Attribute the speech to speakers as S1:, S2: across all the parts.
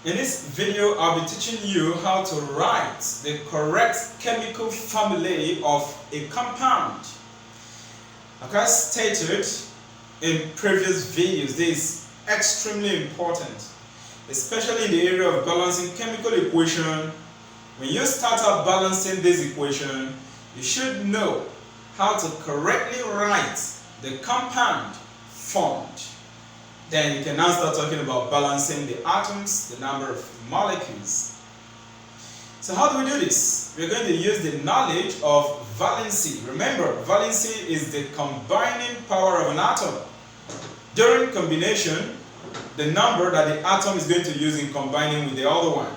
S1: In this video, I'll be teaching you how to write the correct chemical formulae of a compound. Like I stated in previous videos, this is extremely important, especially in the area of balancing chemical equation. When you start out balancing this equation, you should know how to correctly write the compound formed. Then you can now start talking about balancing the atoms, the number of molecules. So how do we do this? We're going to use the knowledge of valency. Remember, valency is the combining power of an atom. During combination, the number that the atom is going to use in combining with the other one.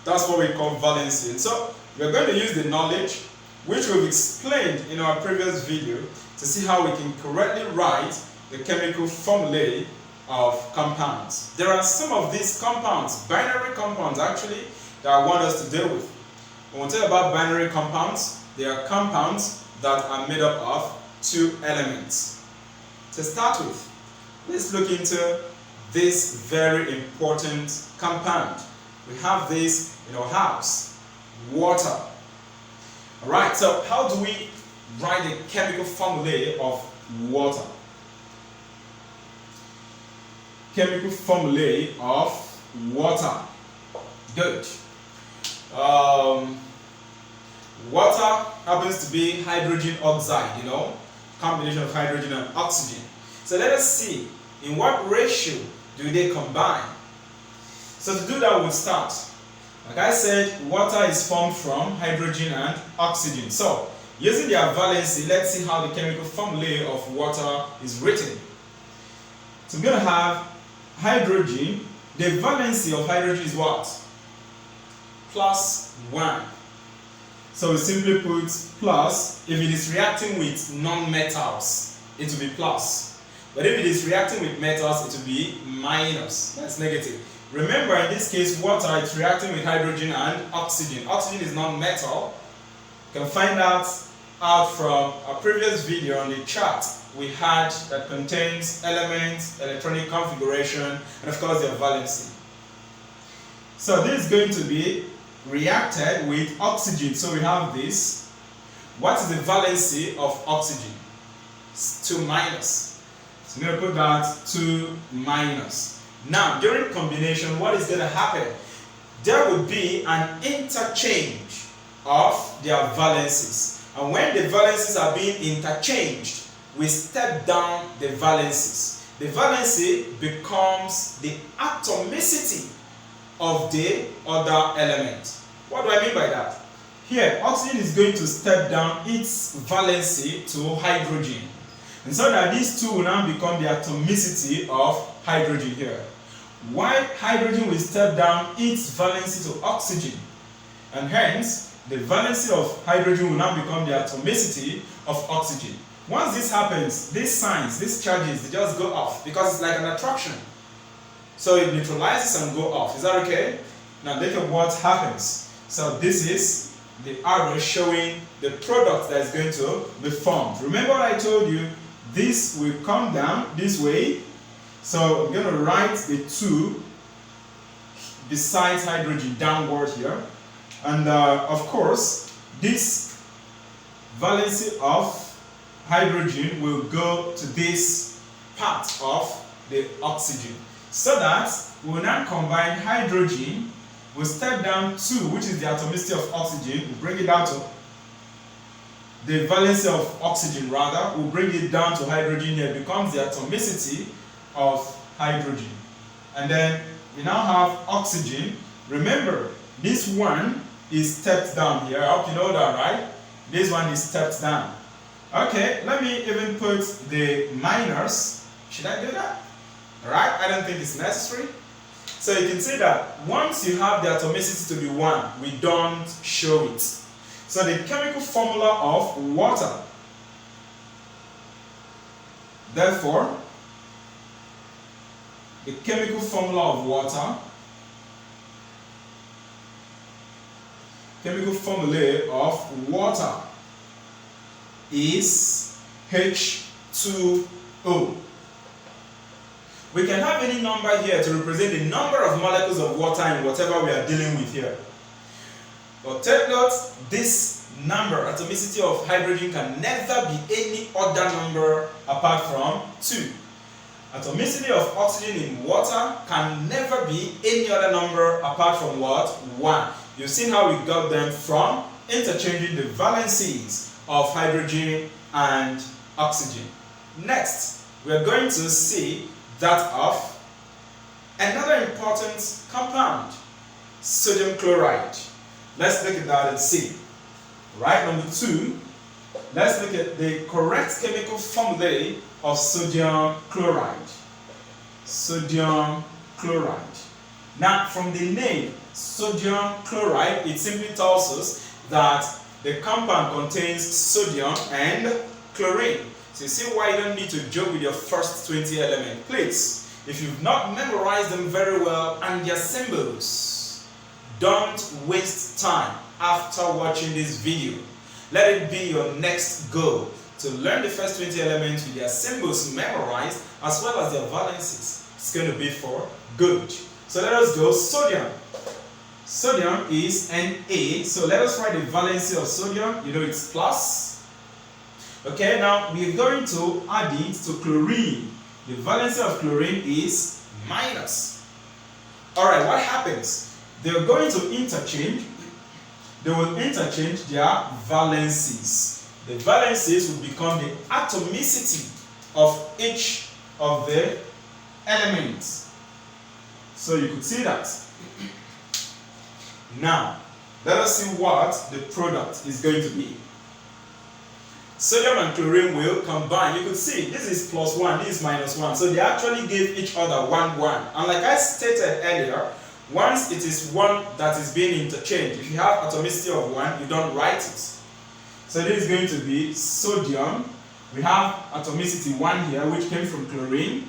S1: That's what we call valency. And so we're going to use the knowledge which we've explained in our previous video to see how we can correctly write the chemical formulae of compounds. There are some of these compounds, binary compounds actually, that I want us to deal with. When we talk about binary compounds, they are compounds that are made up of two elements. To start with, let's look into this very important compound. We have this in our house, water. Alright, so how do we write the chemical formulae of water? Chemical formulae of water. Good. Water happens to be hydrogen oxide, combination of hydrogen and oxygen. So let us see in what ratio do they combine. So to do that, we'll start. Like I said, water is formed from hydrogen and oxygen. So using their valency, let's see how the chemical formulae of water is written. So I'm going to have hydrogen. The valency of hydrogen is what? +1. So we simply put plus. If it is reacting with non-metals, it will be plus. But if it is reacting with metals, it will be minus. That's negative. Remember, in this case, water is reacting with hydrogen and oxygen. Oxygen is non-metal. You can find that out from a previous video on the chart we had that contains elements, electronic configuration, and of course their valency. So this is going to be reacted with oxygen. So we have this. What is the valency of oxygen? It's 2 minus. So I'm going to put that 2 minus. Now, during combination, what is going to happen? There will be an interchange of their valencies. And when the valencies are being interchanged, we step down the valencies. The valency becomes the atomicity of the other element. What do I mean by that? Here, oxygen is going to step down its valency to hydrogen. And so that these two will now become the atomicity of hydrogen here. While hydrogen will step down its valency to oxygen. And hence, the valency of hydrogen will now become the atomicity of oxygen. Once this happens, these signs, these charges, they just go off because it's like an attraction. So it neutralizes and go off. Is that okay? Now look at what happens. So this is the arrow showing the product that is going to be formed. Remember what I told you? This will come down this way. So I'm going to write the 2 besides hydrogen downward here. And of course, this valency of hydrogen will go to this part of the oxygen. So that we will now combine hydrogen, we'll step down 2, which is the atomicity of oxygen, we'll bring it down to the valency of oxygen rather, we'll bring it down to hydrogen here, it becomes the atomicity of hydrogen. And then we now have oxygen. Remember, this one is stepped down here. I hope you know that, right? This one is stepped down. Okay, let me even put the minus. Should I do that? Alright, I don't think it's necessary. So you can see that once you have the atomicity to be 1, we don't show it. So the chemical formula of water, therefore, the chemical formula of water, chemical formulae of water is H2O. We can have any number here to represent the number of molecules of water in whatever we are dealing with here. But take note, this number, atomicity of hydrogen, can never be any other number apart from 2. Atomicity of oxygen in water can never be any other number apart from what? 1. You've seen how we got them from interchanging the valencies of hydrogen and oxygen. Next, we're going to see that of another important compound, sodium chloride. Let's look at that and see. Right, number 2, let's look at the correct chemical formulae of sodium chloride. Sodium chloride. Now, from the name sodium chloride, it simply tells us that the compound contains sodium and chlorine. So you see why you don't need to joke with your first 20 elements. Please, if you've not memorized them very well and their symbols, don't waste time after watching this video. Let it be your next goal to learn the first 20 elements with their symbols memorized as well as their valencies. It's going to be for good. So let us go. Sodium. Sodium is Na. So let us write the valency of sodium. You know it's plus. Okay, now we are going to add it to chlorine. The valency of chlorine is minus. Alright, what happens? They are going to interchange. They will interchange their valencies. The valencies will become the atomicity of each of the elements. So you could see that. Now, let us see what the product is going to be. Sodium and chlorine will combine. You could see this is plus 1, this is minus 1. So they actually give each other 1, 1. And like I stated earlier, once it is 1 that is being interchanged, if you have atomicity of 1, you don't write it. So this is going to be sodium. We have atomicity 1 here, which came from chlorine.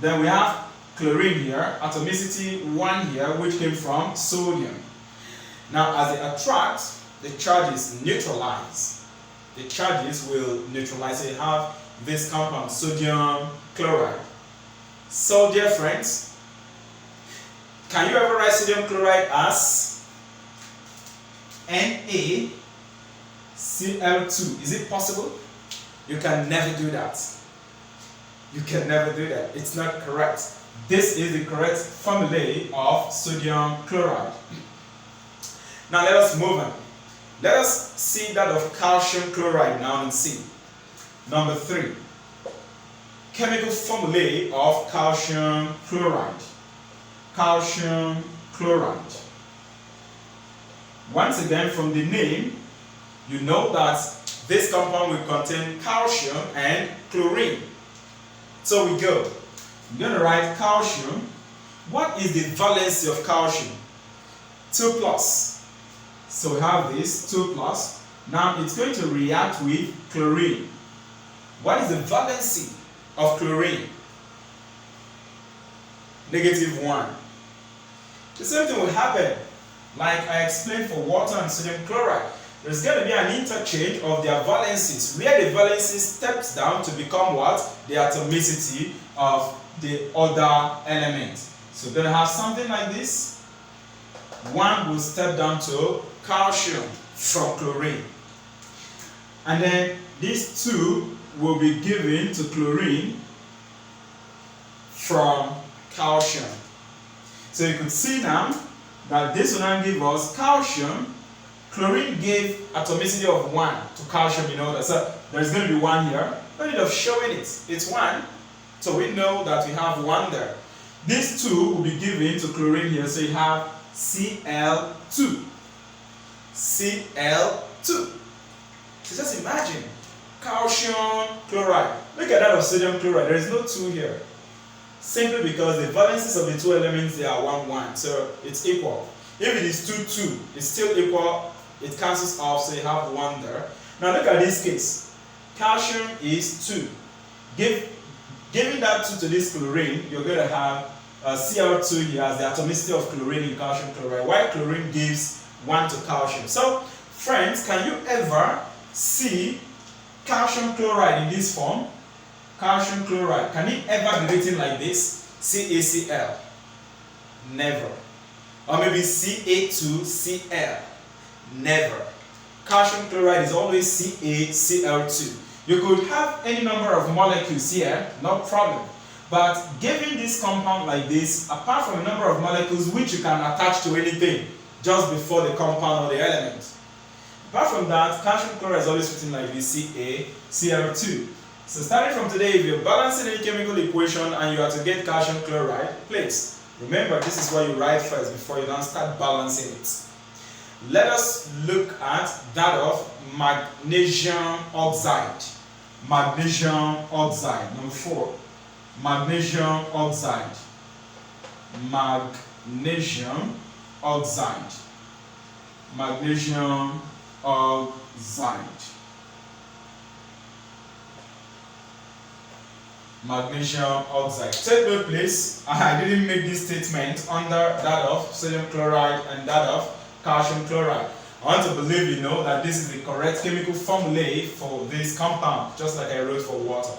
S1: Then we have chlorine here, atomicity 1 here, which came from sodium. Now, as they attract, the charges neutralize. The charges will neutralize. So you have this compound, sodium chloride. So, dear friends, can you ever write sodium chloride as NaCl2? Is it possible? You can never do that. You can never do that. It's not correct. This is the correct formulae of sodium chloride. Now let us move on. Let us see that of calcium chloride now and see. Number 3. Chemical formulae of calcium chloride. Calcium chloride. Once again, from the name, you know that this compound will contain calcium and chlorine. So we go. We're going to write calcium. What is the valency of calcium? 2 plus. So we have this 2 plus. Now it's going to react with chlorine. What is the valency of chlorine? -1. The same thing will happen like I explained for water and sodium chloride. There's going to be an interchange of their valencies, where the valency steps down to become what? The atomicity of the other element. So we're going to have something like this. 1 will step down to calcium from chlorine. And then these 2 will be given to chlorine from calcium. So you could see now that this will now give us calcium. Chlorine gave atomicity of 1 to calcium, you know that. So there's going to be 1 here. No need of showing it. It's 1. So we know that we have 1 there. These 2 will be given to chlorine here. So you have Cl2. Cl2. So just imagine calcium chloride. Look at that of sodium chloride. There is no 2 here. Simply because the valencies of the 2 elements, they are 1, 1. So it's equal. If it is 2, 2, it's still equal. It cancels off, so you have 1 there. Now look at this case. Calcium is 2. Giving that 2 to this chlorine, you're going to have Cl2 here as the atomicity of chlorine in calcium chloride, while chlorine gives 1 to calcium. So, friends, can you ever see calcium chloride in this form? Calcium chloride, can it ever be written like this? CaCl. Never. Or maybe Ca2Cl. Never. Calcium chloride is always CaCl2. You could have any number of molecules here, no problem. But given this compound like this, apart from a number of molecules which you can attach to anything just before the compound or the element, apart from that, calcium chloride is always written like this, CaCl2. So starting from today, if you're balancing any chemical equation and you are to get calcium chloride, please remember this is what you write first before you now start balancing it. Let us look at that of magnesium oxide. Magnesium oxide, number 4. Magnesium oxide. Magnesium oxide. Magnesium oxide. Magnesium oxide. Take note, please. I didn't make this statement under that of sodium chloride and that of calcium chloride. I want to believe you know that this is the correct chemical formulae for this compound, just like I wrote for water.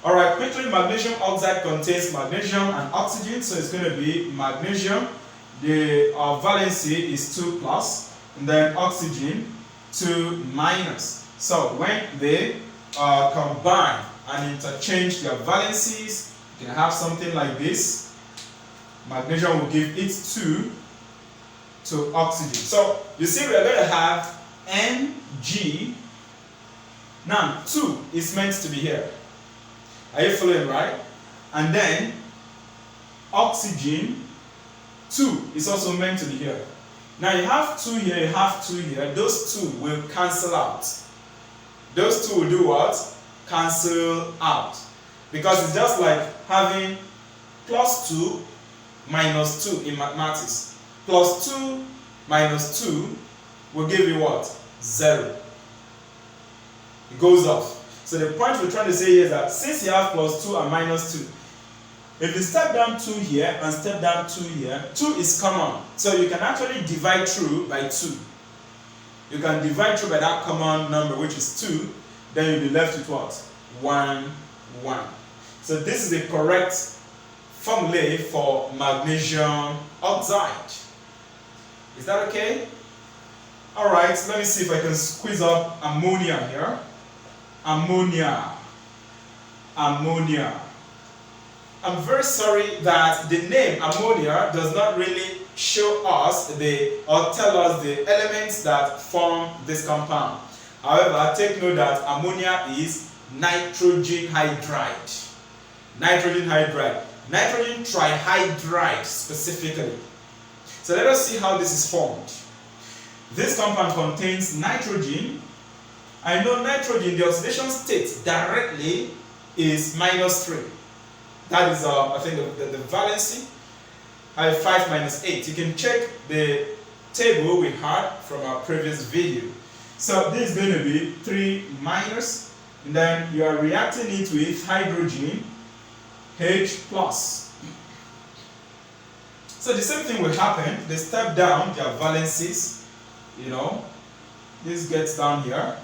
S1: Alright, quickly, magnesium oxide contains magnesium and oxygen, so it's going to be magnesium. The valency is 2 plus, and then oxygen 2 minus. So when they combine and interchange their valencies, you can have something like this. Magnesium will give it 2 to oxygen. So you see we are going to have Mg. Now 2 is meant to be here. Are you following, right? And then oxygen 2 is also meant to be here. Now you have 2 here, you have 2 here. Those 2 will cancel out. Those 2 will do what? Cancel out. Because it's just like having plus 2 minus 2 in mathematics. Plus 2 minus 2 will give you what? 0. It goes off. So the point we're trying to say here is that since you have plus 2 and minus 2, if you step down 2 here and step down 2 here, 2 is common. So you can actually divide through by 2. You can divide through by that common number, which is 2. Then you'll be left with what? 1, 1. So this is the correct formulae for magnesium oxide. Is that okay? Alright, let me see if I can squeeze up ammonia here. Ammonia. Ammonia. I'm very sorry that the name ammonia does not really show us or tell us the elements that form this compound. However, take note that ammonia is nitrogen hydride. Nitrogen hydride. Nitrogen trihydride specifically. So let us see how this is formed. This compound contains nitrogen. I know nitrogen, the oxidation state directly is -3. That is, I think, the valency. I have 5 minus 8. You can check the table we had from our previous video. So this is going to be 3 minus, and then you are reacting it with hydrogen, H plus. So the same thing will happen. They step down their valencies, you know. This gets down here.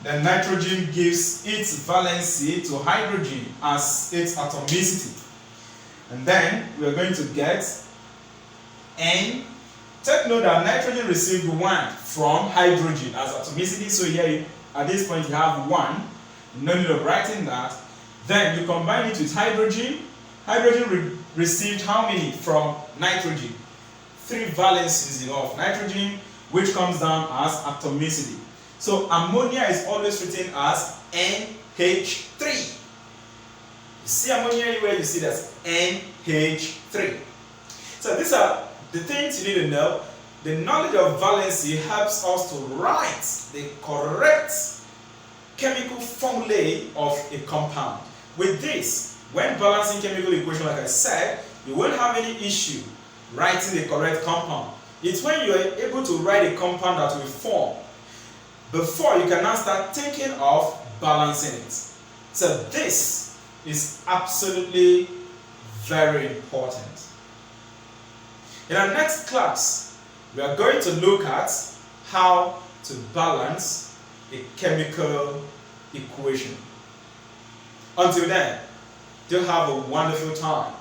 S1: Then nitrogen gives its valency to hydrogen as its atomicity. And then we are going to get N. Take note that nitrogen received 1 from hydrogen as atomicity. So here at this point you have 1. No need of writing that. Then you combine it with hydrogen. Hydrogen received how many from nitrogen? 3 valencies of nitrogen, which comes down as atomicity. So ammonia is always written as NH3. You see ammonia anywhere, you see that's NH3. So these are the things you need to know. The knowledge of valency helps us to write the correct chemical formulae of a compound. With this, when balancing chemical equation, like I said, you won't have any issue writing the correct compound. It's when you are able to write a compound that will form before you can now start thinking of balancing it. So this is absolutely very important. In our next class, we are going to look at how to balance a chemical equation. Until then, Do have a wonderful time.